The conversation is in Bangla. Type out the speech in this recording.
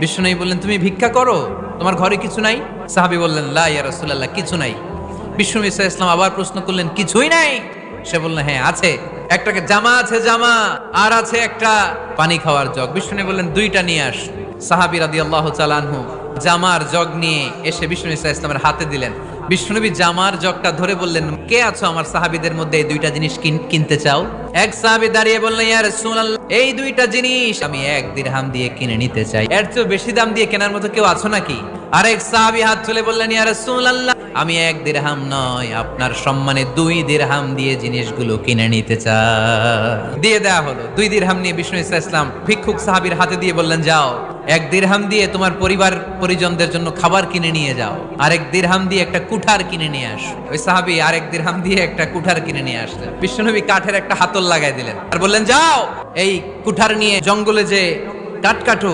বিষ্ণুনবী বললেন, তুমি ভিক্ষা করো, তোমার ঘরে কিছু নাই? সাহাবী বললেন, লা ইয়া রাসূলুল্লাহ, কিছু নাই। বিষ্ণু ঈসা ইসলাম আবার প্রশ্ন করলেন, কিছুই নাই? সে বলল, হ্যাঁ আছে, একটা জামা আছে, জামা, আর আছে একটা পানি খাওয়ার জগ। বিষ্ণু বললেন, দুইটা নিয়ে আস। সাহাবী রাদিয়াল্লাহু তাআলা আনহু জামার জগ নিয়ে এসে বিষ্ণু ঈসা ইসলামের হাতে দিলেন। বিষ্ণুনবী জামার জগটা ধরে বললেন, কে আছো আমার সাহাবীদের মধ্যে এই দুইটা জিনিস কিনতে চাও? এক সাহাবী দাঁড়িয়ে বললেন, ইয়া রাসূলুল্লাহ, এই দুইটা জিনিস আমি 1 দিরহাম দিয়ে কিনে নিতে চাই। এর চেয়ে বেশি দাম দিয়ে কেনার মতো কেউ আছো নাকি? আরেক সাহাবী হাত তুলে বললেন, ইয়া রাসূলুল্লাহ, আমি 1 দিরহাম নয়, আপনার সম্মানে 2 দিরহাম দিয়ে জিনিসগুলো কিনে নিতে চাই। দিয়ে দেয়া হলো। 2 দিরহাম নিয়ে বিষ্ণু ঈসা ইসলাম ভিক্ষুক সাহাবীর হাতে দিয়ে বললেন, যাও 1 দিরহাম দিয়ে তোমার পরিবার পরিজনদের জন্য খাবার কিনে নিয়ে যাও, আর 1 দিরহাম দিয়ে একটা কুঠার কিনে নিয়ে আসো। ওই সাহাবী আর 1 দিরহাম দিয়ে একটা কুঠার কিনে নিয়ে আসলেন। বিশ্বনবী কাঠের একটা হাতল লাগাই দিলেন আর বললেন, যাও এই কুঠার নিয়ে জঙ্গলে যে কাঠ কাটো।